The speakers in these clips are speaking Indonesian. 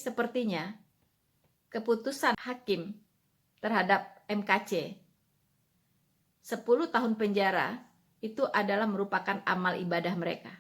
sepertinya keputusan hakim terhadap MKC 10 tahun penjara itu adalah merupakan amal ibadah mereka.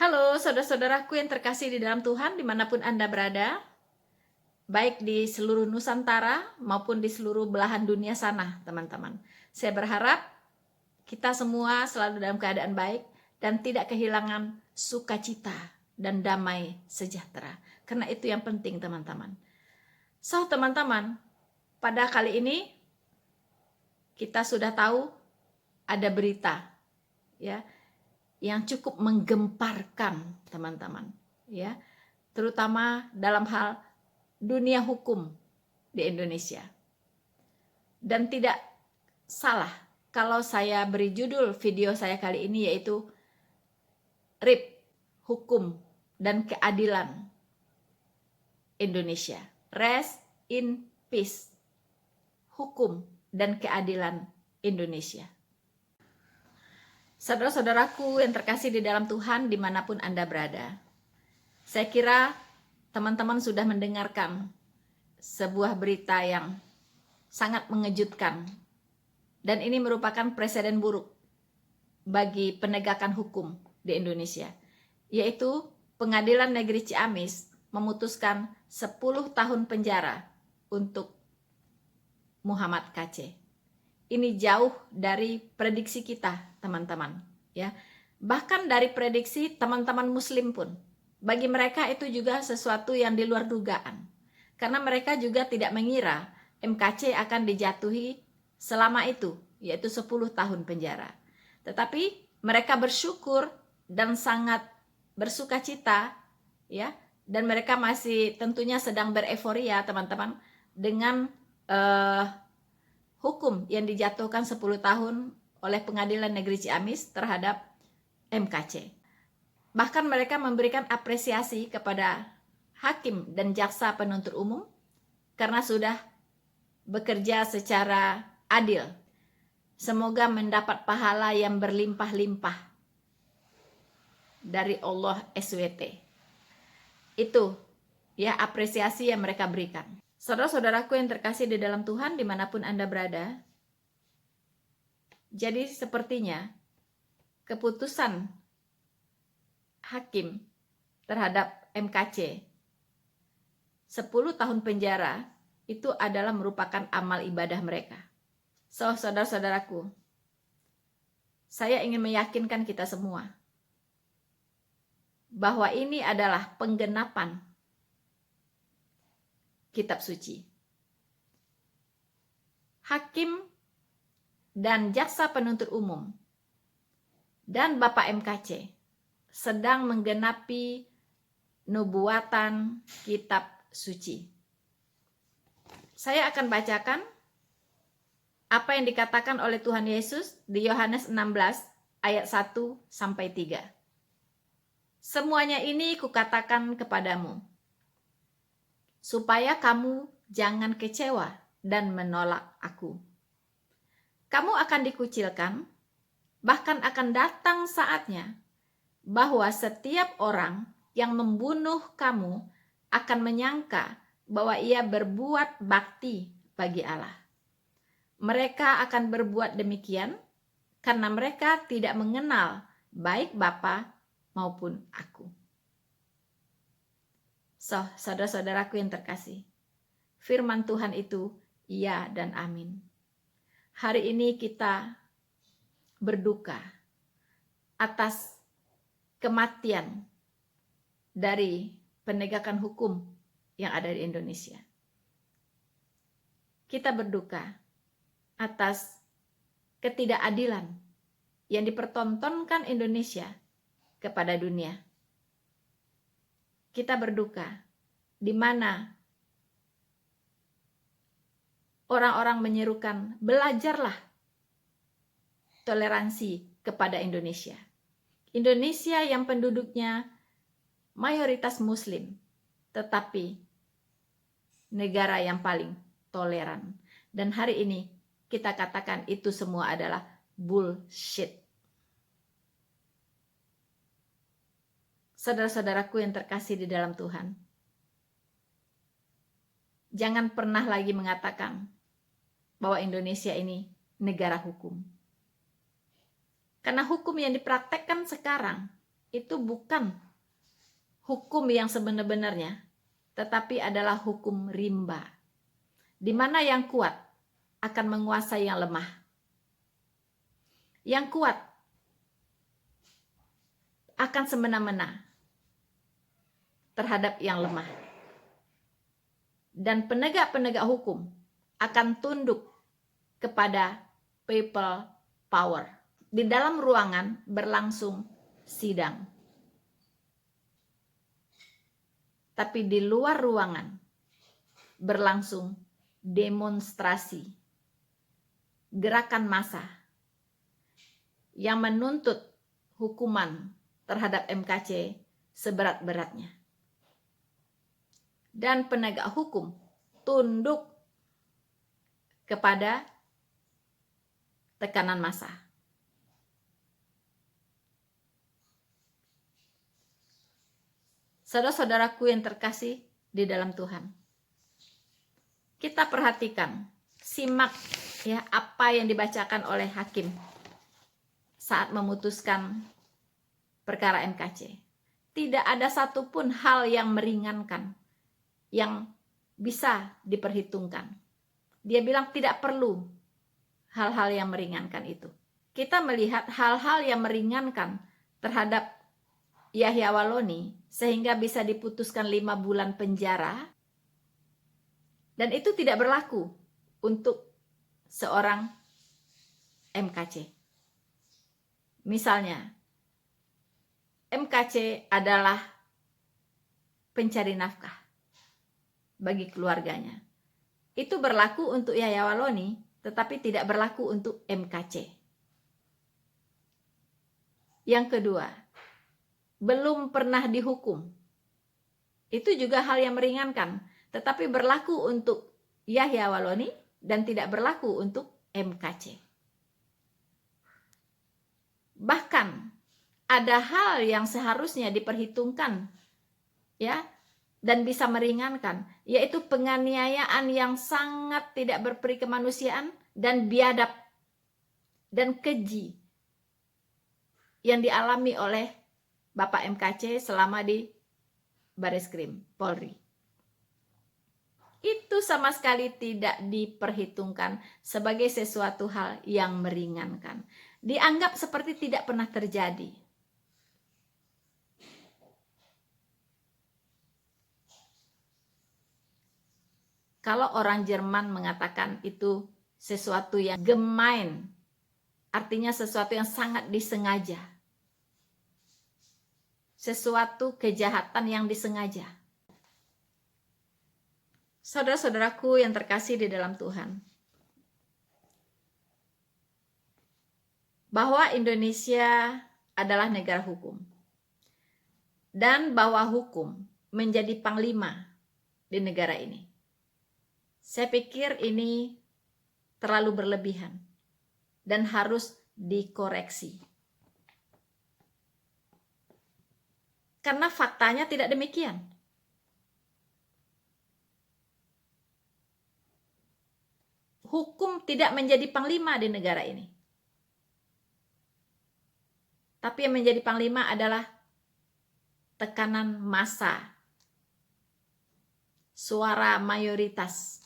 Halo saudara-saudaraku yang terkasih di dalam Tuhan dimanapun Anda berada, baik di seluruh Nusantara maupun di seluruh belahan dunia sana, teman-teman. Saya berharap kita semua selalu dalam keadaan baik dan tidak kehilangan sukacita dan damai sejahtera. Karena itu yang penting, teman-teman. So, teman-teman, pada kali ini kita sudah tahu ada berita ya yang cukup menggemparkan, teman-teman, ya, terutama dalam hal dunia hukum di Indonesia. Dan tidak salah kalau saya beri judul video saya kali ini yaitu RIP, Hukum dan Keadilan Indonesia. Rest in Peace, Hukum dan Keadilan Indonesia. Saudara-saudaraku yang terkasih di dalam Tuhan dimanapun Anda berada, saya kira teman-teman sudah mendengarkan sebuah berita yang sangat mengejutkan, dan ini merupakan presiden buruk bagi penegakan hukum di Indonesia, yaitu Pengadilan Negeri Ciamis memutuskan 10 tahun penjara untuk Muhammad KC. Ini jauh dari prediksi kita, teman-teman, ya. Bahkan dari prediksi teman-teman muslim pun. Bagi mereka itu juga sesuatu yang di luar dugaan. Karena mereka juga tidak mengira MKC akan dijatuhi selama itu, yaitu 10 tahun penjara. Tetapi mereka bersyukur dan sangat bersukacita, ya. Dan mereka masih tentunya sedang bereforia, teman-teman, dengan hukum yang dijatuhkan 10 tahun oleh Pengadilan Negeri Ciamis terhadap MKC. Bahkan mereka memberikan apresiasi kepada hakim dan jaksa penuntut umum karena sudah bekerja secara adil. Semoga mendapat pahala yang berlimpah-limpah dari Allah SWT. Itu ya apresiasi yang mereka berikan. Saudara-saudaraku yang terkasih di dalam Tuhan dimanapun Anda berada, jadi sepertinya keputusan hakim terhadap MKC 10 tahun penjara itu adalah merupakan amal ibadah mereka. So, saudara-saudaraku, saya ingin meyakinkan kita semua bahwa ini adalah penggenapan kitab suci. Hakim dan jaksa penuntut umum dan Bapak MKC sedang menggenapi nubuatan kitab suci. Saya akan bacakan apa yang dikatakan oleh Tuhan Yesus di Yohanes 16 ayat 1 sampai 3. Semuanya ini kukatakan kepadamu, supaya kamu jangan kecewa dan menolak aku. Kamu akan dikucilkan, bahkan akan datang saatnya bahwa setiap orang yang membunuh kamu akan menyangka bahwa ia berbuat bakti bagi Allah. Mereka akan berbuat demikian karena mereka tidak mengenal baik Bapa maupun aku. So, saudara-saudaraku yang terkasih, firman Tuhan itu iya dan amin. Hari ini kita berduka atas kematian dari penegakan hukum yang ada di Indonesia. Kita berduka atas ketidakadilan yang dipertontonkan Indonesia kepada dunia. Kita berduka di mana orang-orang menyerukan, belajarlah toleransi kepada Indonesia. Indonesia yang penduduknya mayoritas Muslim, tetapi negara yang paling toleran. Dan hari ini kita katakan itu semua adalah bullshit. Saudara-saudaraku yang terkasih di dalam Tuhan, jangan pernah lagi mengatakan bahwa Indonesia ini negara hukum. Karena hukum yang dipraktekkan sekarang itu bukan hukum yang sebenar-benarnya, tetapi adalah hukum rimba, di mana yang kuat akan menguasai yang lemah. Yang kuat akan semena-mena terhadap yang lemah. Dan penegak-penegak hukum akan tunduk kepada people power. Di dalam ruangan berlangsung sidang. Tapi di luar ruangan berlangsung demonstrasi, gerakan massa yang menuntut hukuman terhadap MKC seberat-beratnya. Dan penegak hukum tunduk kepada tekanan massa. Saudara-saudaraku yang terkasih di dalam Tuhan, kita perhatikan, simak ya apa yang dibacakan oleh hakim saat memutuskan perkara MKC. Tidak ada satupun hal yang meringankan yang bisa diperhitungkan. Dia bilang tidak perlu hal-hal yang meringankan itu. Kita melihat hal-hal yang meringankan terhadap Yahya Walloni sehingga bisa diputuskan 5 bulan penjara, dan itu tidak berlaku untuk seorang MKC. Misalnya, MKC adalah pencari nafkah bagi keluarganya. Itu berlaku untuk Yahya Walloni, tetapi tidak berlaku untuk MKC. Yang kedua, belum pernah dihukum. Itu juga hal yang meringankan, tetapi berlaku untuk Yahya Walloni dan tidak berlaku untuk MKC. Bahkan ada hal yang seharusnya diperhitungkan ya dan bisa meringankan, yaitu penganiayaan yang sangat tidak berperi kemanusiaan dan biadab dan keji yang dialami oleh Bapak MKC selama di Bareskrim Polri. Itu sama sekali tidak diperhitungkan sebagai sesuatu hal yang meringankan. Dianggap seperti tidak pernah terjadi. Kalau orang Jerman mengatakan itu sesuatu yang gemein, artinya sesuatu yang sangat disengaja. Sesuatu kejahatan yang disengaja. Saudara-saudaraku yang terkasih di dalam Tuhan, bahwa Indonesia adalah negara hukum dan bahwa hukum menjadi panglima di negara ini. Saya pikir ini terlalu berlebihan dan harus dikoreksi. Karena faktanya tidak demikian. Hukum tidak menjadi panglima di negara ini. Tapi yang menjadi panglima adalah tekanan massa, suara mayoritas,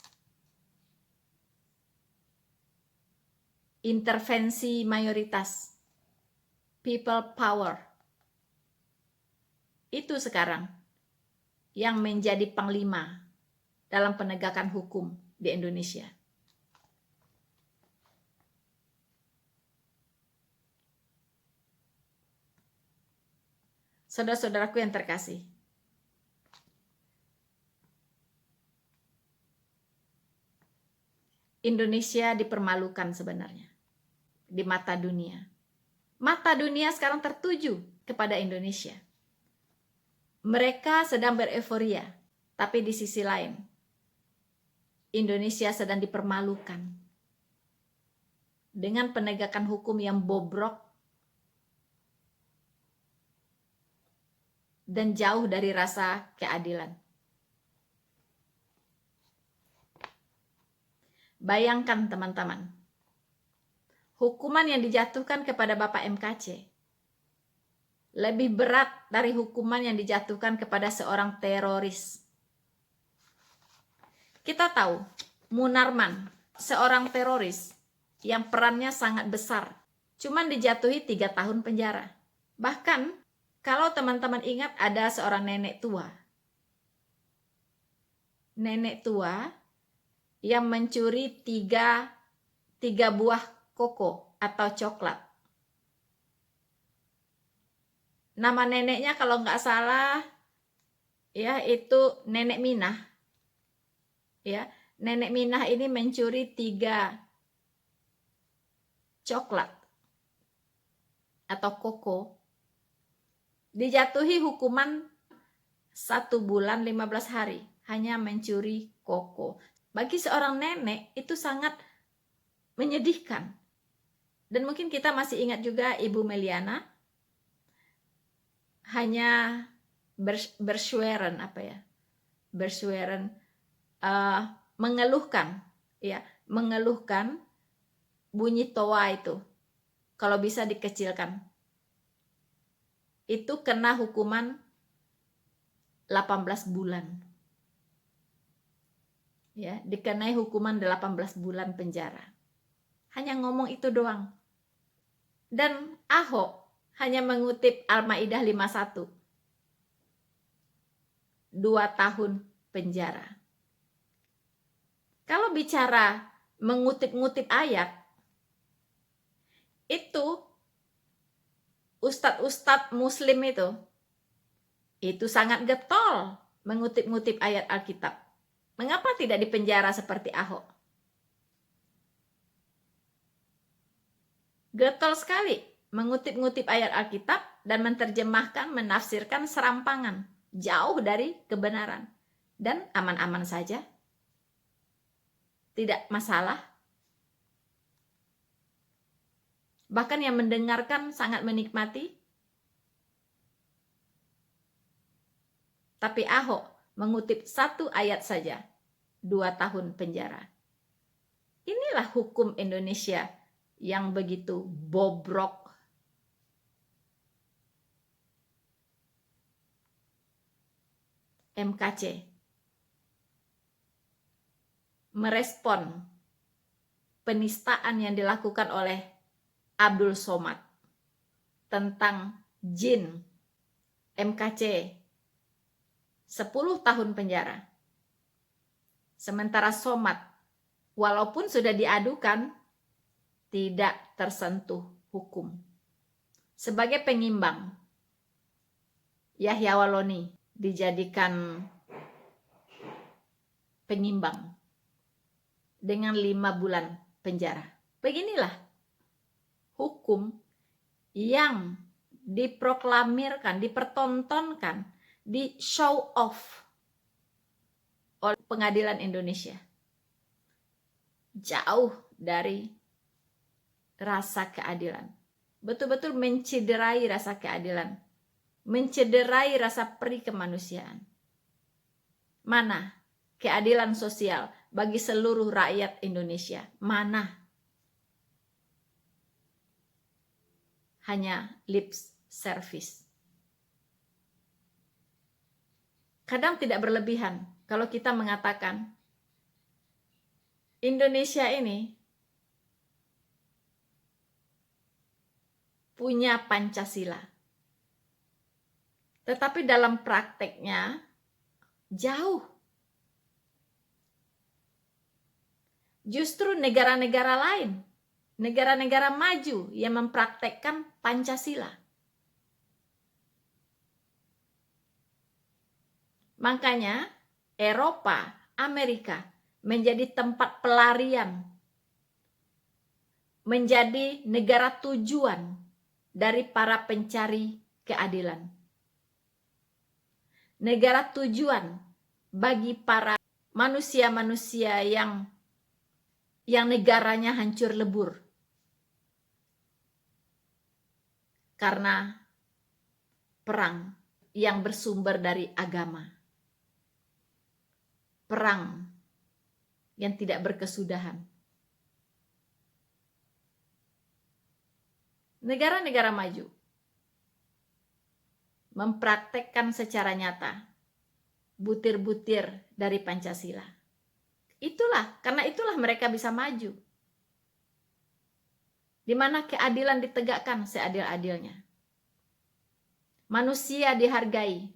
intervensi mayoritas, people power. Itu sekarang yang menjadi panglima dalam penegakan hukum di Indonesia. Saudara-saudaraku yang terkasih, Indonesia dipermalukan sebenarnya di mata dunia. Mata dunia sekarang tertuju kepada Indonesia. Mereka sedang bereforia, tapi di sisi lain, Indonesia sedang dipermalukan dengan penegakan hukum yang bobrok dan jauh dari rasa keadilan. Bayangkan teman-teman, hukuman yang dijatuhkan kepada Bapak MKC lebih berat dari hukuman yang dijatuhkan kepada seorang teroris. Kita tahu, Munarman, seorang teroris yang perannya sangat besar, cuman dijatuhi 3 tahun penjara. Bahkan, kalau teman-teman ingat ada seorang nenek tua. Nenek tua yang mencuri 3 buah koko atau coklat. Nama neneknya kalau nggak salah, ya itu Nenek Minah. Ya, Nenek Minah ini mencuri 3 coklat atau koko. Dijatuhi hukuman 1 bulan 15 hari hanya mencuri koko. Bagi seorang nenek itu sangat menyedihkan. Dan mungkin kita masih ingat juga Ibu Meliana hanya bersueren mengeluhkan bunyi toa itu kalau bisa dikecilkan. Itu kena hukuman 18 bulan. Ya, dikenai hukuman 18 bulan penjara. Hanya ngomong itu doang. Dan Ahok hanya mengutip Al-Maidah 51. 2 tahun penjara. Kalau bicara mengutip-ngutip ayat, itu ustadz-ustadz muslim itu sangat getol mengutip-ngutip ayat Alkitab. Mengapa tidak dipenjara seperti Ahok? Getol sekali mengutip-ngutip ayat Alkitab dan menerjemahkan, menafsirkan serampangan, jauh dari kebenaran. Dan aman-aman saja. Tidak masalah. Bahkan yang mendengarkan sangat menikmati. Tapi Ahok mengutip 1 ayat saja, 2 tahun penjara. Inilah hukum Indonesia yang begitu bobrok. MKC merespon penistaan yang dilakukan oleh Abdul Somad tentang jin. MKC 10 tahun penjara. Sementara Somad, walaupun sudah diadukan, tidak tersentuh hukum. Sebagai pengimbang, Yahya Waloni dijadikan pengimbang dengan 5 bulan penjara. Beginilah hukum yang diproklamirkan, dipertontonkan, di show off oleh pengadilan Indonesia. Jauh dari rasa keadilan. Betul-betul mencederai rasa keadilan. Mencederai rasa peri kemanusiaan. Mana keadilan sosial bagi seluruh rakyat Indonesia? Mana? Hanya lip service. Kadang tidak berlebihan kalau kita mengatakan Indonesia ini punya Pancasila. Tetapi dalam prakteknya jauh. Justru negara-negara lain, negara-negara maju yang mempraktekkan Pancasila. Makanya Eropa, Amerika menjadi tempat pelarian menjadi negara tujuan dari para pencari keadilan. Negara tujuan bagi para manusia-manusia yang negaranya hancur lebur karena perang yang bersumber dari agama. Perang yang tidak berkesudahan. Negara-negara maju mempraktekkan secara nyata butir-butir dari Pancasila. Karena itulah mereka bisa maju. Di mana keadilan ditegakkan seadil-adilnya. Manusia dihargai.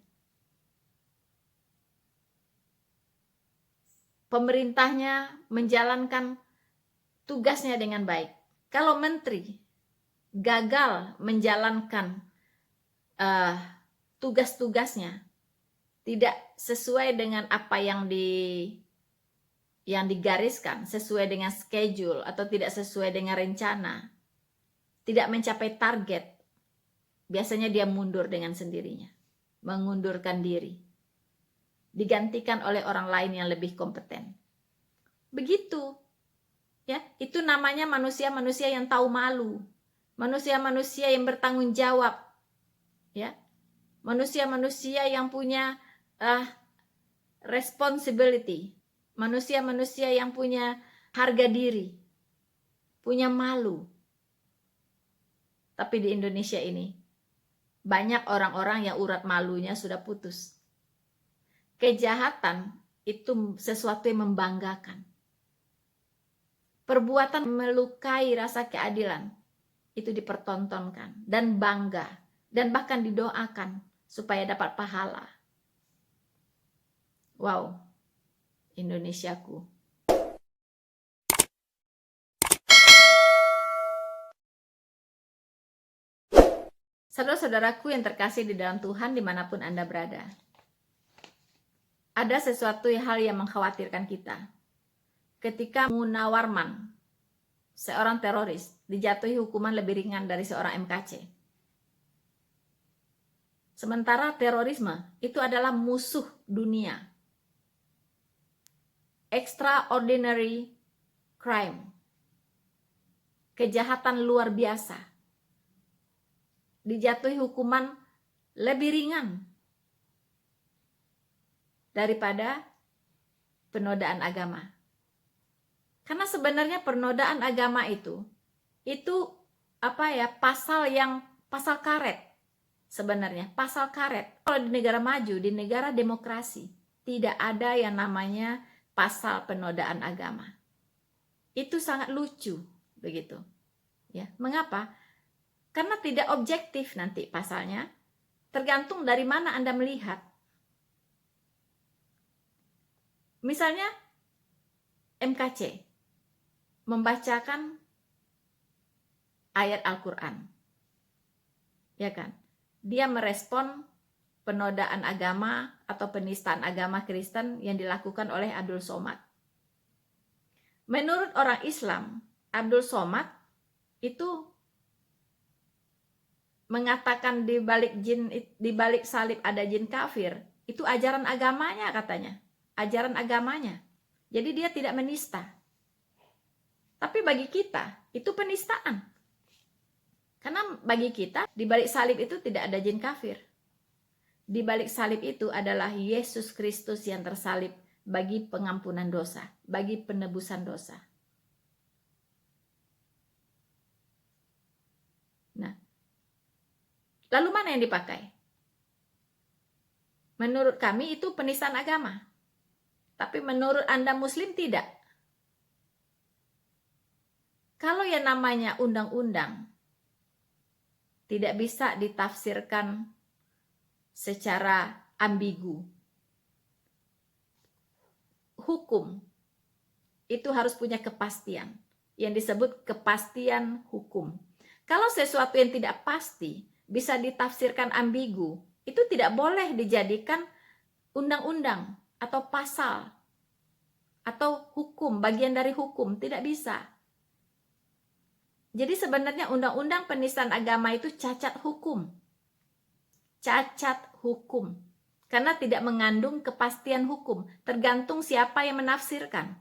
Pemerintahnya menjalankan tugasnya dengan baik. Kalau menteri gagal menjalankan tugas-tugasnya, tidak sesuai dengan apa yang digariskan, sesuai dengan schedule atau tidak sesuai dengan rencana, tidak mencapai target, biasanya dia mundur dengan sendirinya, mengundurkan diri, digantikan oleh orang lain yang lebih kompeten. Begitu, ya, itu namanya manusia-manusia yang tahu malu, manusia-manusia yang bertanggung jawab, ya, manusia-manusia yang punya responsibility, manusia-manusia yang punya harga diri, punya malu. Tapi di Indonesia ini banyak orang-orang yang urat malunya sudah putus. Kejahatan itu sesuatu yang membanggakan. Perbuatan melukai rasa keadilan itu dipertontonkan dan bangga dan bahkan didoakan supaya dapat pahala. Wow, Indonesiaku. Saudara-saudaraku yang terkasih di dalam Tuhan dimanapun Anda berada. Ada sesuatu hal yang mengkhawatirkan kita. Ketika Munawwarman, seorang teroris, dijatuhi hukuman lebih ringan dari seorang MKC. Sementara terorisme itu adalah musuh dunia. Extraordinary crime. Kejahatan luar biasa. Dijatuhi hukuman lebih ringan daripada penodaan agama. Karena sebenarnya penodaan agama itu pasal karet. Sebenarnya pasal karet. Kalau di negara maju, di negara demokrasi, tidak ada yang namanya pasal penodaan agama. Itu sangat lucu begitu. Ya, mengapa? Karena tidak objektif nanti pasalnya, tergantung dari mana Anda melihat. Misalnya MKC membacakan ayat Al-Quran, ya kan? Dia merespon penodaan agama atau penistaan agama Kristen yang dilakukan oleh Abdul Somad. Menurut orang Islam, Abdul Somad itu mengatakan di balik salib ada jin kafir, itu ajaran agamanya katanya, ajaran agamanya. Jadi dia tidak menista. Tapi bagi kita itu penistaan. Karena bagi kita di balik salib itu tidak ada jin kafir. Di balik salib itu adalah Yesus Kristus yang tersalib bagi pengampunan dosa, bagi penebusan dosa. Nah, lalu mana yang dipakai? Menurut kami itu penistaan agama. Tapi menurut Anda Muslim tidak. Kalau yang namanya undang-undang tidak bisa ditafsirkan secara ambigu. Hukum itu harus punya kepastian, yang disebut kepastian hukum. Kalau sesuatu yang tidak pasti bisa ditafsirkan ambigu, itu tidak boleh dijadikan undang-undang atau pasal atau hukum, bagian dari hukum, tidak bisa. Jadi sebenarnya undang-undang penistaan agama itu cacat hukum. Cacat hukum. Karena tidak mengandung kepastian hukum, tergantung siapa yang menafsirkan.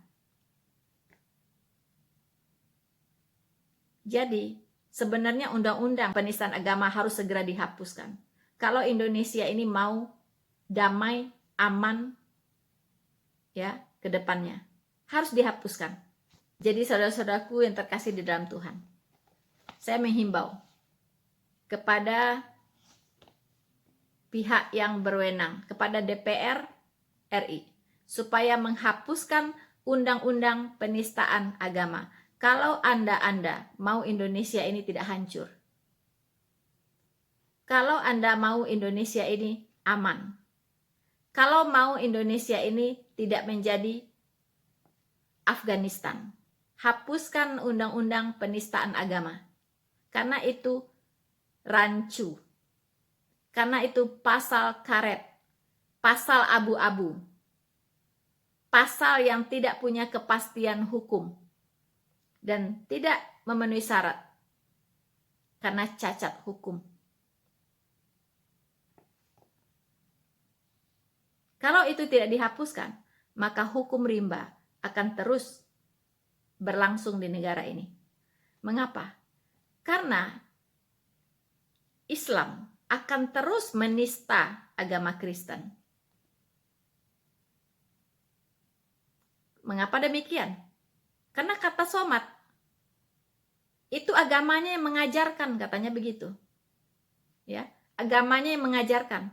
Jadi, sebenarnya undang-undang penistaan agama harus segera dihapuskan. Kalau Indonesia ini mau damai, aman, ya, ke depannya, harus dihapuskan. Jadi saudara-saudaraku yang terkasih di dalam Tuhan, saya menghimbau kepada pihak yang berwenang, kepada DPR RI, supaya menghapuskan undang-undang penistaan agama. Kalau Anda mau Indonesia ini tidak hancur, kalau Anda mau Indonesia ini aman, kalau mau Indonesia ini tidak menjadi Afghanistan, hapuskan undang-undang penistaan agama. Karena itu rancu, karena itu pasal karet, pasal abu-abu, pasal yang tidak punya kepastian hukum dan tidak memenuhi syarat karena cacat hukum. Kalau itu tidak dihapuskan, maka hukum rimba akan terus berlangsung di negara ini. Mengapa? Karena Islam akan terus menista agama Kristen. Mengapa demikian? Karena kata somat itu agamanya yang mengajarkan, katanya begitu. Ya, agamanya yang mengajarkan.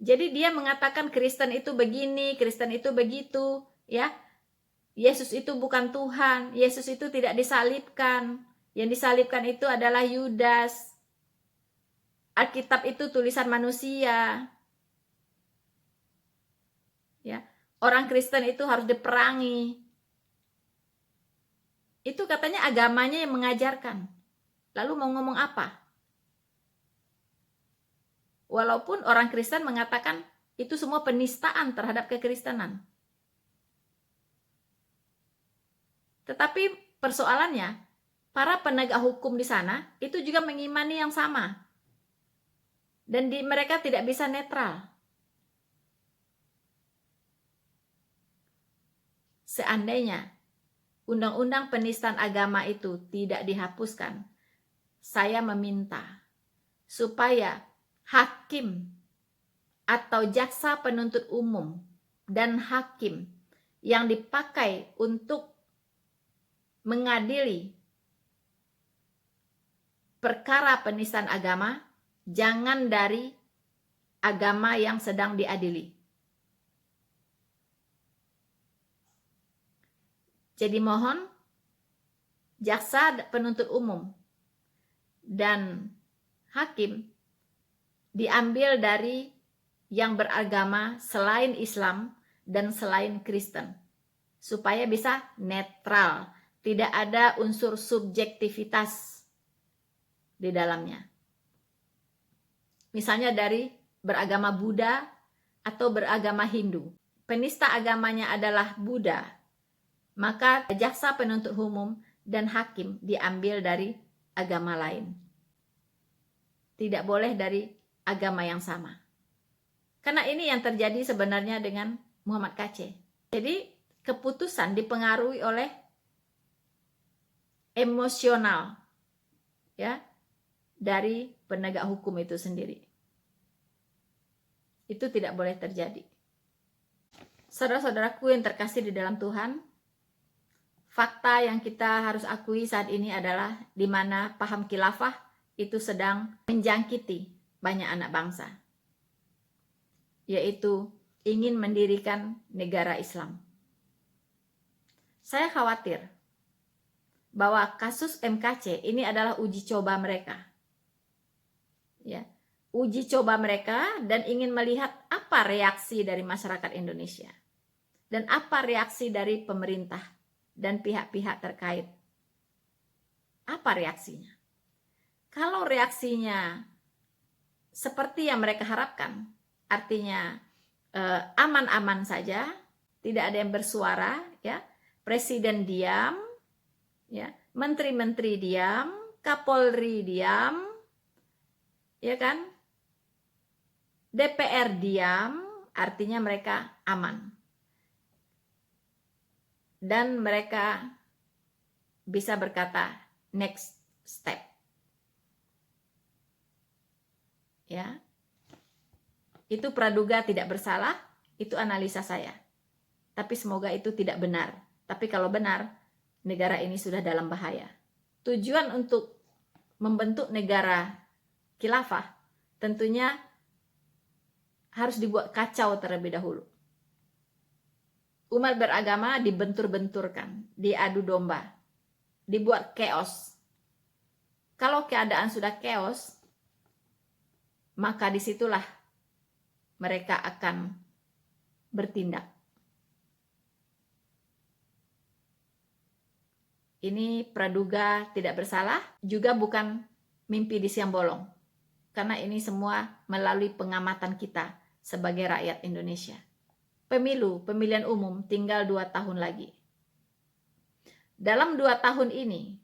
Jadi dia mengatakan Kristen itu begini, Kristen itu begitu, ya. Yesus itu bukan Tuhan, Yesus itu tidak disalibkan. Yang disalibkan itu adalah Yudas. Alkitab itu tulisan manusia. Ya, orang Kristen itu harus diperangi. Itu katanya agamanya yang mengajarkan. Lalu mau ngomong apa? Walaupun orang Kristen mengatakan itu semua penistaan terhadap kekristenan. Tetapi persoalannya, para penegak hukum di sana itu juga mengimani yang sama. Dan mereka tidak bisa netral. Seandainya undang-undang penistaan agama itu tidak dihapuskan, saya meminta supaya hakim atau jaksa penuntut umum dan hakim yang dipakai untuk mengadili perkara penistaan agama jangan dari agama yang sedang diadili. Jadi mohon jaksa penuntut umum dan hakim diambil dari yang beragama selain Islam dan selain Kristen, supaya bisa netral, tidak ada unsur subjektivitas di dalamnya. Misalnya dari beragama Buddha atau beragama Hindu, penista agamanya adalah Buddha, maka jaksa penuntut umum dan hakim diambil dari agama lain. Tidak boleh dari agama yang sama. Karena ini yang terjadi sebenarnya dengan Muhammad KC. Jadi keputusan dipengaruhi oleh emosional, ya, dari penegak hukum itu sendiri. Itu tidak boleh terjadi. Saudara-saudaraku yang terkasih di dalam Tuhan, fakta yang kita harus akui saat ini adalah di mana paham khilafah itu sedang menjangkiti banyak anak bangsa, yaitu ingin mendirikan negara Islam. Saya khawatir bahwa kasus MKC ini adalah uji coba mereka. Ya, uji coba mereka dan ingin melihat apa reaksi dari masyarakat Indonesia dan apa reaksi dari pemerintah dan pihak-pihak terkait. Apa reaksinya? Kalau reaksinya seperti yang mereka harapkan, artinya aman-aman saja, tidak ada yang bersuara, ya, presiden diam, ya, menteri-menteri diam, Kapolri diam, ya kan? DPR diam, artinya mereka aman. Dan mereka bisa berkata next step. Ya. Itu praduga tidak bersalah, itu analisa saya. Tapi semoga itu tidak benar. Tapi kalau benar, negara ini sudah dalam bahaya. Tujuan untuk membentuk negara khilafah tentunya harus dibuat kacau terlebih dahulu. Umat beragama dibentur-benturkan, diadu domba, dibuat chaos. Kalau keadaan sudah chaos, maka disitulah mereka akan bertindak. Ini praduga tidak bersalah, juga bukan mimpi di siang bolong. Karena ini semua melalui pengamatan kita sebagai rakyat Indonesia. Pemilihan umum tinggal 2 tahun lagi. Dalam 2 tahun ini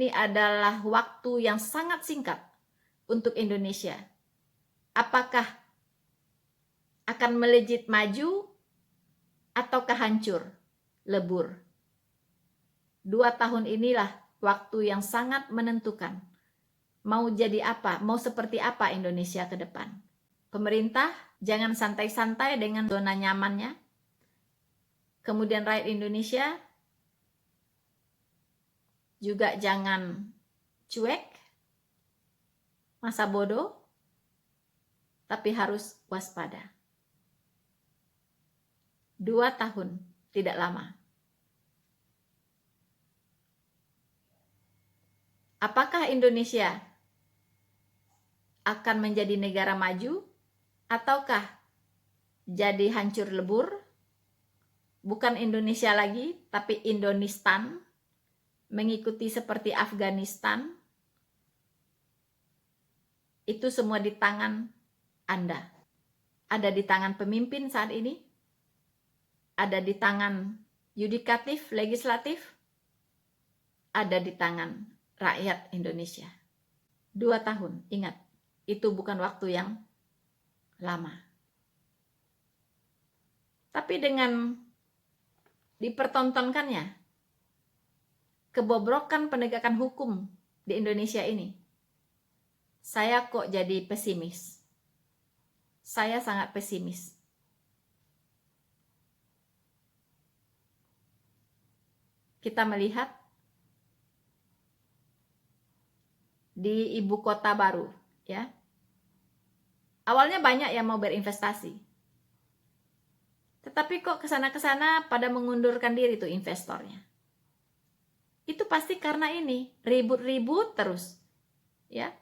adalah waktu yang sangat singkat untuk Indonesia. Apakah akan melejit maju ataukah hancur, lebur? 2 tahun inilah waktu yang sangat menentukan. Mau jadi apa, mau seperti apa Indonesia ke depan. Pemerintah jangan santai-santai dengan zona nyamannya. Kemudian rakyat Indonesia juga jangan cuek, masa bodoh, tapi harus waspada. 2 tahun, tidak lama. Apakah Indonesia akan menjadi negara maju ataukah jadi hancur lebur? Bukan Indonesia lagi, tapi Indonistan, mengikuti seperti Afghanistan. Itu semua di tangan Anda. Ada di tangan pemimpin saat ini, ada di tangan yudikatif, legislatif, ada di tangan rakyat Indonesia. 2 tahun, ingat, itu bukan waktu yang lama. Tapi dengan dipertontonkannya kebobrokan penegakan hukum di Indonesia ini, saya kok jadi pesimis. Saya sangat pesimis. Kita melihat di ibu kota baru, ya. Awalnya banyak yang mau berinvestasi. Tetapi kok kesana-kesana pada mengundurkan diri tuh investornya. Itu pasti karena ini, ribut-ribut terus. Ya.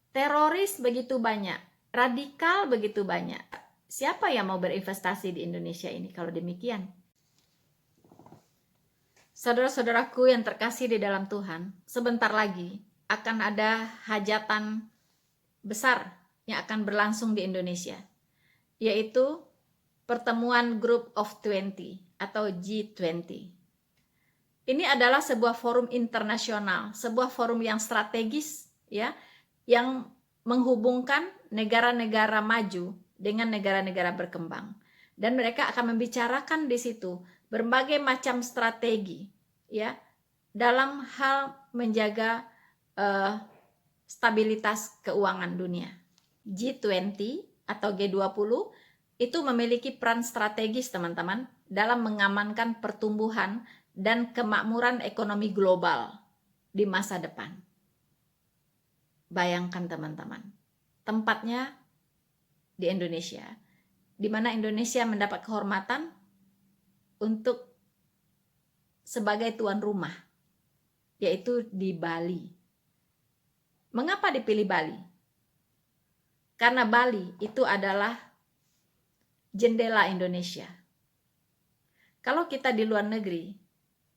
Teroris begitu banyak, radikal begitu banyak. Siapa yang mau berinvestasi di Indonesia ini kalau demikian? Saudara-saudaraku yang terkasih di dalam Tuhan, sebentar lagi akan ada hajatan besar yang akan berlangsung di Indonesia, yaitu pertemuan Group of 20 atau G20. Ini adalah sebuah forum internasional, sebuah forum yang strategis, ya, yang menghubungkan negara-negara maju dengan negara-negara berkembang. Dan mereka akan membicarakan di situ berbagai macam strategi, ya, dalam hal menjaga stabilitas keuangan dunia. G20 atau G20 itu memiliki peran strategis, teman-teman, dalam mengamankan pertumbuhan dan kemakmuran ekonomi global di masa depan. Bayangkan, teman-teman, tempatnya di Indonesia, di mana Indonesia mendapat kehormatan untuk sebagai tuan rumah, yaitu di Bali. Mengapa dipilih Bali? Karena Bali itu adalah jendela Indonesia. Kalau kita di luar negeri,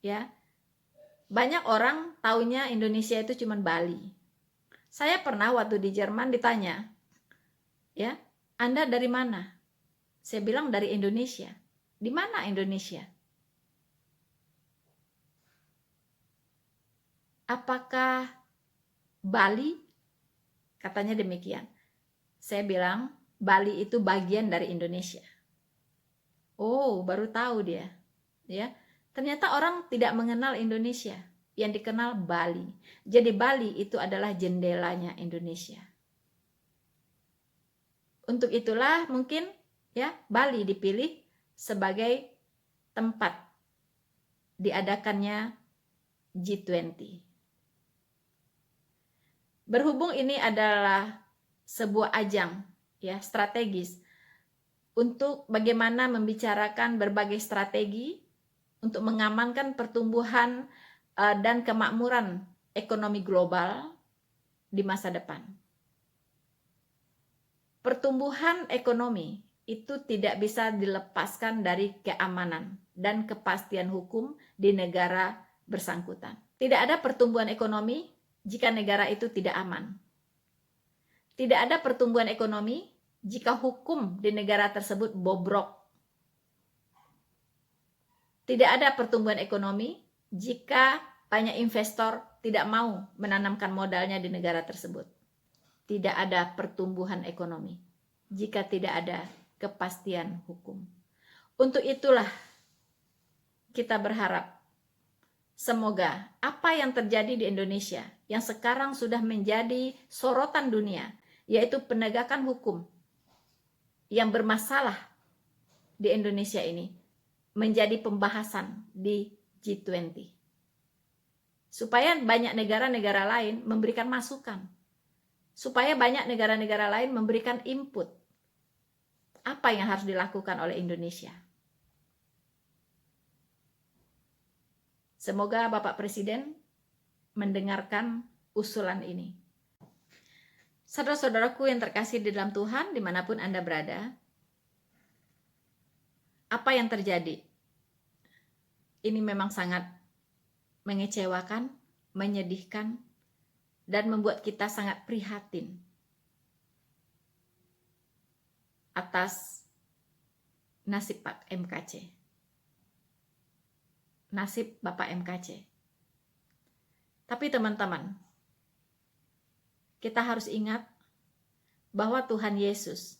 ya, banyak orang taunya Indonesia itu cuma Bali. Saya pernah waktu di Jerman ditanya, ya, Anda dari mana? Saya bilang dari Indonesia. Di mana Indonesia? apakah Bali? Katanya demikian. Saya bilang, Bali itu bagian dari Indonesia. Oh, baru tahu dia. Ya, ternyata orang tidak mengenal Indonesia. Yang dikenal Bali. Jadi Bali itu adalah jendelanya Indonesia. Untuk itulah mungkin ya Bali dipilih sebagai tempat diadakannya G20. Berhubung ini adalah sebuah ajang ya strategis untuk bagaimana membicarakan berbagai strategi untuk mengamankan pertumbuhan dan kemakmuran ekonomi global di masa depan. Pertumbuhan ekonomi itu tidak bisa dilepaskan dari keamanan dan kepastian hukum di negara bersangkutan. Tidak ada pertumbuhan ekonomi jika negara itu tidak aman. Tidak ada pertumbuhan ekonomi jika hukum di negara tersebut bobrok. Tidak ada pertumbuhan ekonomi jika banyak investor tidak mau menanamkan modalnya di negara tersebut. Tidak ada pertumbuhan ekonomi jika tidak ada kepastian hukum. Untuk itulah kita berharap semoga apa yang terjadi di Indonesia yang sekarang sudah menjadi sorotan dunia, yaitu penegakan hukum yang bermasalah di Indonesia ini, menjadi pembahasan di G20. Supaya banyak negara-negara lain memberikan masukan. Supaya banyak negara-negara lain memberikan input. Apa yang harus dilakukan oleh Indonesia? Semoga Bapak Presiden mendengarkan usulan ini. Saudara-saudaraku yang terkasih di dalam Tuhan, dimanapun Anda berada, apa yang terjadi? Ini memang sangat mengecewakan, menyedihkan, dan membuat kita sangat prihatin atas nasib Pak MKC. Nasib Bapak MKC. Tapi teman-teman, kita harus ingat bahwa Tuhan Yesus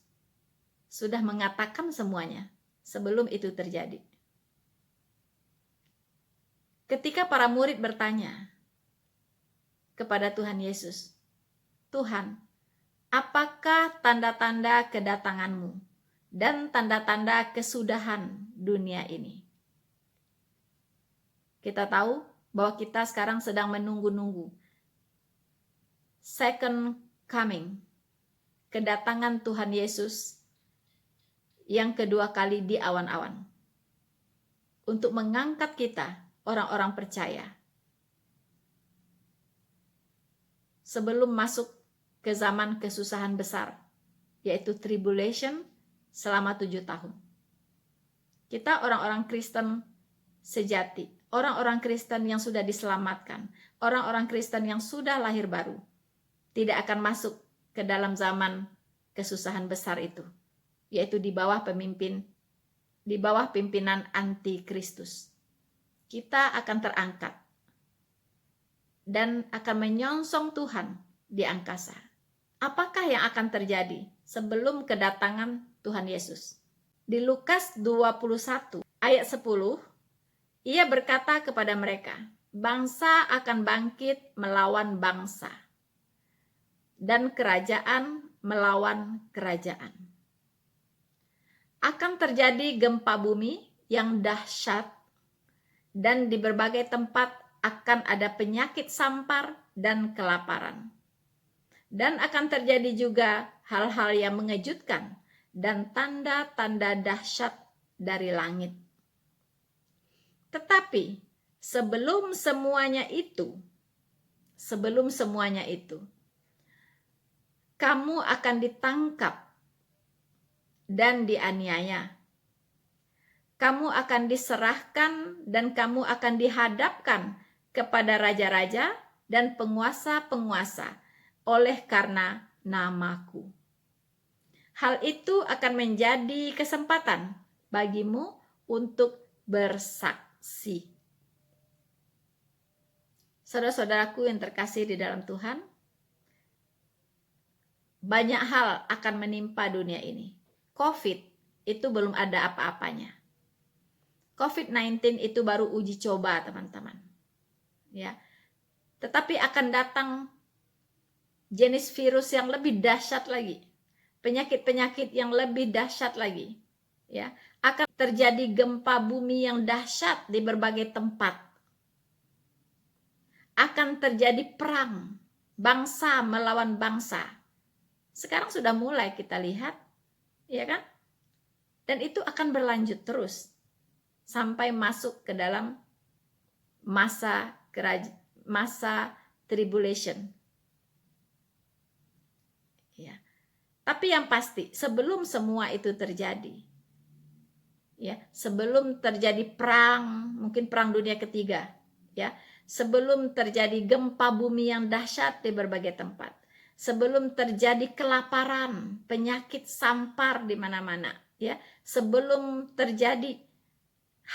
sudah mengatakan semuanya sebelum itu terjadi. Ketika para murid bertanya kepada Tuhan Yesus, Tuhan, apakah tanda-tanda kedatanganmu dan tanda-tanda kesudahan dunia ini? Kita tahu bahwa kita sekarang sedang menunggu-nunggu second coming, kedatangan Tuhan Yesus yang kedua kali di awan-awan, untuk mengangkat kita, orang-orang percaya, sebelum masuk ke zaman kesusahan besar, yaitu tribulation selama 7 tahun. Kita orang-orang Kristen sejati, orang-orang Kristen yang sudah diselamatkan, orang-orang Kristen yang sudah lahir baru, tidak akan masuk ke dalam zaman kesusahan besar itu, yaitu di bawah pimpinan antikristus. Kita akan terangkat dan akan menyongsong Tuhan di angkasa. Apakah yang akan terjadi sebelum kedatangan Tuhan Yesus? Di Lukas 21 ayat 10, ia berkata kepada mereka, bangsa akan bangkit melawan bangsa, dan kerajaan melawan kerajaan. Akan terjadi gempa bumi yang dahsyat, dan di berbagai tempat akan ada penyakit sampar dan kelaparan. Dan akan terjadi juga hal-hal yang mengejutkan dan tanda-tanda dahsyat dari langit. Tetapi sebelum semuanya itu, kamu akan ditangkap dan dianiaya. Kamu akan diserahkan dan kamu akan dihadapkan kepada raja-raja dan penguasa-penguasa oleh karena namaku. Hal itu akan menjadi kesempatan bagimu untuk bersaksi. Saudara-saudaraku yang terkasih di dalam Tuhan, banyak hal akan menimpa dunia ini. COVID itu belum ada apa-apanya. COVID-19 itu baru uji coba, teman-teman. Ya. Tetapi akan datang jenis virus yang lebih dahsyat lagi. Penyakit-penyakit yang lebih dahsyat lagi. Ya. Akan terjadi gempa bumi yang dahsyat di berbagai tempat. Akan terjadi perang bangsa melawan bangsa. Sekarang sudah mulai kita lihat, ya kan? Dan itu akan berlanjut terus sampai masuk ke dalam masa tribulation. Ya. Tapi yang pasti sebelum semua itu terjadi, ya, sebelum terjadi perang, mungkin perang dunia ketiga, ya, sebelum terjadi gempa bumi yang dahsyat di berbagai tempat, sebelum terjadi kelaparan, penyakit sampar di mana-mana, ya, sebelum terjadi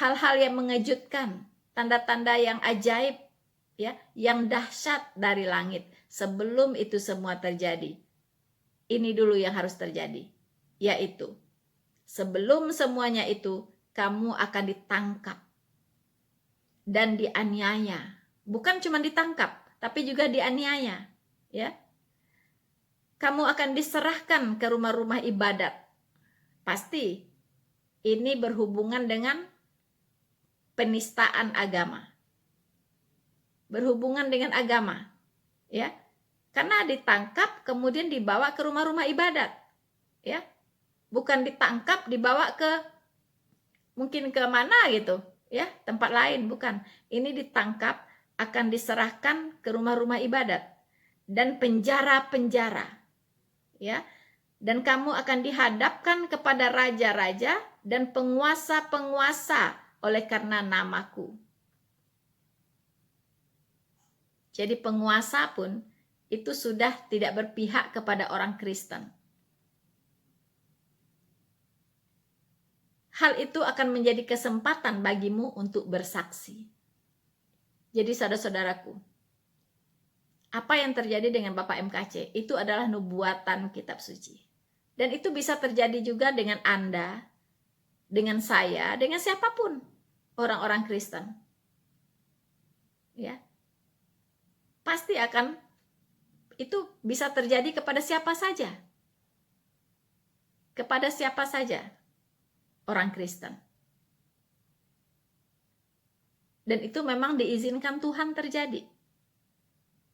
hal-hal yang mengejutkan, tanda-tanda yang ajaib, ya, yang dahsyat dari langit. Sebelum itu semua terjadi, ini dulu yang harus terjadi, yaitu sebelum semuanya itu kamu akan ditangkap dan dianiaya. Bukan cuma ditangkap, tapi juga dianiaya, ya. Kamu akan diserahkan ke rumah-rumah ibadat. Pasti ini berhubungan dengan penistaan agama. Berhubungan dengan agama, ya. Karena ditangkap kemudian dibawa ke rumah-rumah ibadat, ya. Bukan ditangkap dibawa ke mungkin ke mana gitu, ya, tempat lain, bukan. Ini ditangkap akan diserahkan ke rumah-rumah ibadat dan penjara-penjara, ya. Dan kamu akan dihadapkan kepada raja-raja dan penguasa-penguasa oleh karena namaku. Jadi penguasa pun itu sudah tidak berpihak kepada orang Kristen. Hal itu akan menjadi kesempatan bagimu untuk bersaksi. Jadi saudara-saudaraku, apa yang terjadi dengan Bapak MKC itu adalah nubuatan kitab suci. Dan itu bisa terjadi juga dengan Anda, dengan saya, dengan siapapun orang-orang Kristen. Ya. Pasti akan itu bisa terjadi kepada siapa saja. Kepada siapa saja orang Kristen. Dan itu memang diizinkan Tuhan terjadi.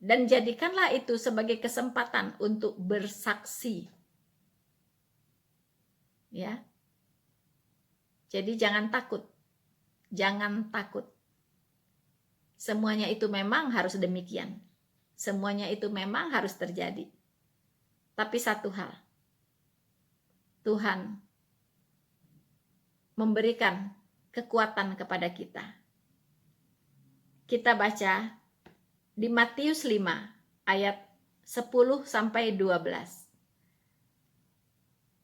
Dan jadikanlah itu sebagai kesempatan untuk bersaksi. Ya. Jadi jangan takut. Jangan takut. Semuanya itu memang harus demikian. Semuanya itu memang harus terjadi. Tapi satu hal. Tuhan memberikan kekuatan kepada kita. Kita baca di Matius 5 ayat 10 sampai 12.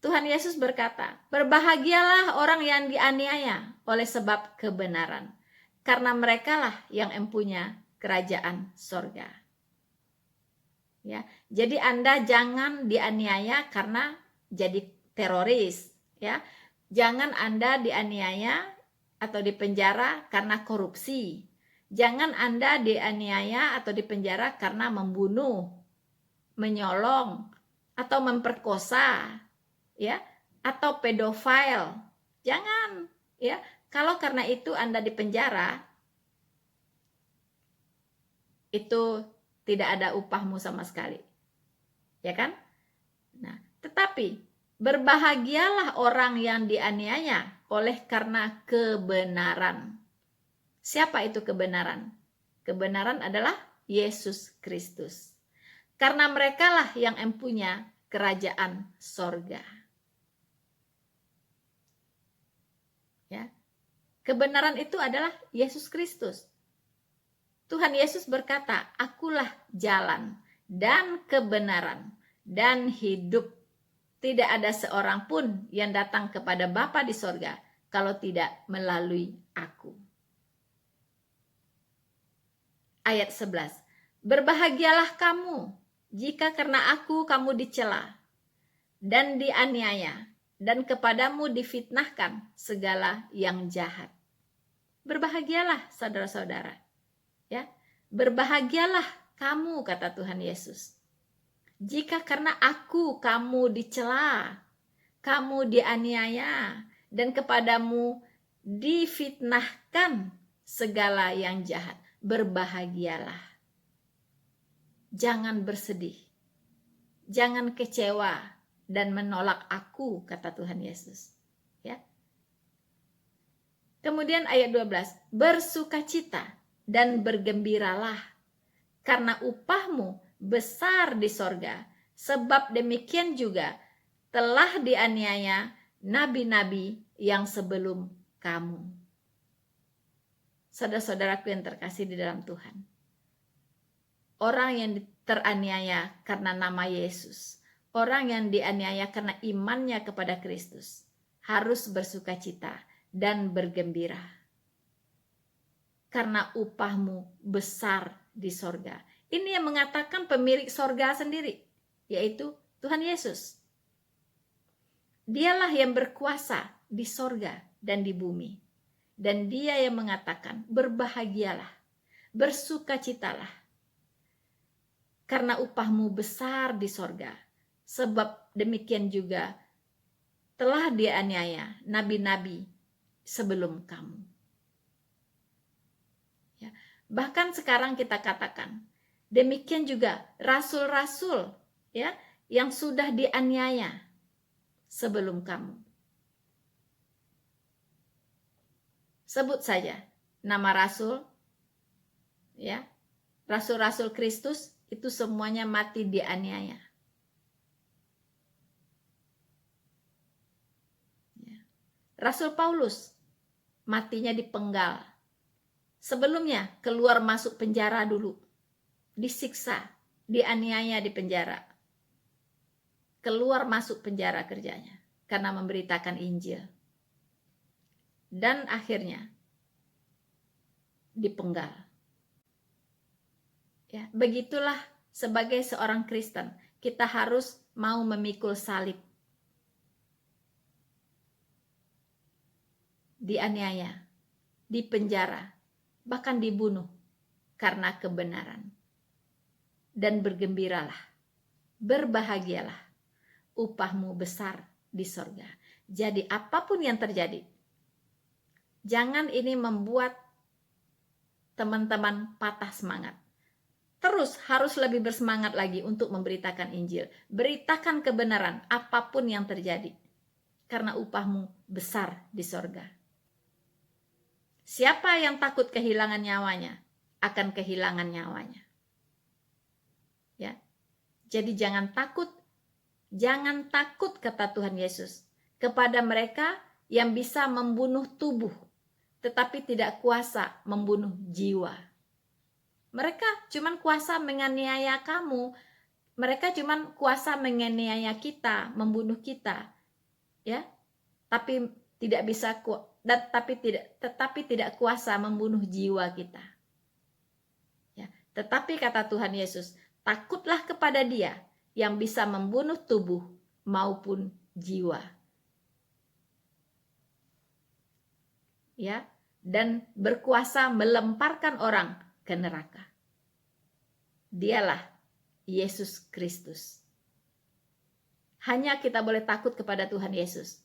Tuhan Yesus berkata, "Berbahagialah orang yang dianiaya oleh sebab kebenaran, karena merekalah yang empunya kerajaan sorga." Ya, jadi Anda jangan dianiaya karena jadi teroris, ya. Jangan Anda dianiaya atau dipenjara karena korupsi. Jangan Anda dianiaya atau dipenjara karena membunuh, menyolong, atau memperkosa, ya, atau pedofil. Jangan, ya. Kalau karena itu Anda dipenjara, itu tidak ada upahmu sama sekali. Ya kan? Nah, tetapi berbahagialah orang yang dianiaya oleh karena kebenaran. Siapa itu kebenaran? Kebenaran adalah Yesus Kristus. Karena merekalah yang empunya kerajaan sorga. Ya. Kebenaran itu adalah Yesus Kristus. Tuhan Yesus berkata, "Akulah jalan dan kebenaran dan hidup. Tidak ada seorang pun yang datang kepada Bapa di sorga kalau tidak melalui aku." ayat 11. Berbahagialah kamu jika karena aku kamu dicela dan dianiaya dan kepadamu difitnahkan segala yang jahat. Berbahagialah saudara-saudara. Ya, berbahagialah kamu, kata Tuhan Yesus. Jika karena aku kamu dicela, kamu dianiaya, dan kepadamu difitnahkan segala yang jahat. Berbahagialah. Jangan bersedih. Jangan kecewa dan menolak aku, kata Tuhan Yesus. Ya. Kemudian ayat 12. Bersukacita dan bergembiralah, karena upahmu besar di sorga. Sebab demikian juga telah dianiaya nabi-nabi yang sebelum kamu. Saudara-saudaraku yang terkasih di dalam Tuhan, orang yang teraniaya karena nama Yesus, orang yang dianiaya karena imannya kepada Kristus, harus bersukacita dan bergembira. Karena upahmu besar di sorga. Ini yang mengatakan pemilik sorga sendiri, yaitu Tuhan Yesus. Dialah yang berkuasa di sorga dan di bumi. Dan dia yang mengatakan, berbahagialah, bersukacitalah, karena upahmu besar di sorga. Sebab demikian juga telah dianiaya nabi-nabi sebelum kamu. Ya. Bahkan sekarang kita katakan, demikian juga rasul-rasul, ya, yang sudah dianiaya sebelum kamu. Sebut saja nama rasul, ya, rasul-rasul Kristus itu semuanya mati dianiaya. Ya. Rasul Paulus matinya dipenggal. Sebelumnya keluar masuk penjara dulu, disiksa, dianiaya di penjara. Keluar masuk penjara kerjanya karena memberitakan Injil. Dan akhirnya dipenggal. Ya, begitulah sebagai seorang Kristen, kita harus mau memikul salib. Dianiaya, dipenjara, bahkan dibunuh karena kebenaran. Dan bergembiralah, berbahagialah, upahmu besar di sorga. Jadi apapun yang terjadi, jangan ini membuat teman-teman patah semangat. Terus harus lebih bersemangat lagi untuk memberitakan Injil. Beritakan kebenaran apapun yang terjadi. Karena upahmu besar di sorga. Siapa yang takut kehilangan nyawanya, akan kehilangan nyawanya. Ya. Jadi jangan takut kata Tuhan Yesus, kepada mereka yang bisa membunuh tubuh, tetapi tidak kuasa membunuh jiwa. Mereka cuman kuasa menganiaya kamu. Mereka cuman kuasa menganiaya kita, membunuh kita. Ya. Tapi tidak kuasa membunuh jiwa kita. Ya. Tetapi kata Tuhan Yesus, takutlah kepada Dia yang bisa membunuh tubuh maupun jiwa. Ya, dan berkuasa melemparkan orang ke neraka. Dialah Yesus Kristus. Hanya kita boleh takut kepada Tuhan Yesus.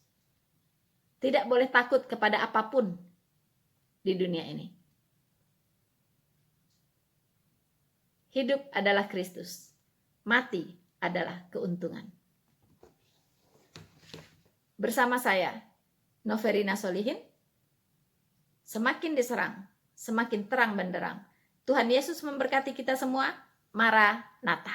Tidak boleh takut kepada apapun di dunia ini. Hidup adalah Kristus. Mati adalah keuntungan. Bersama saya, Noverina Solihin, semakin diserang, semakin terang benderang. Tuhan Yesus memberkati kita semua. Maranatha.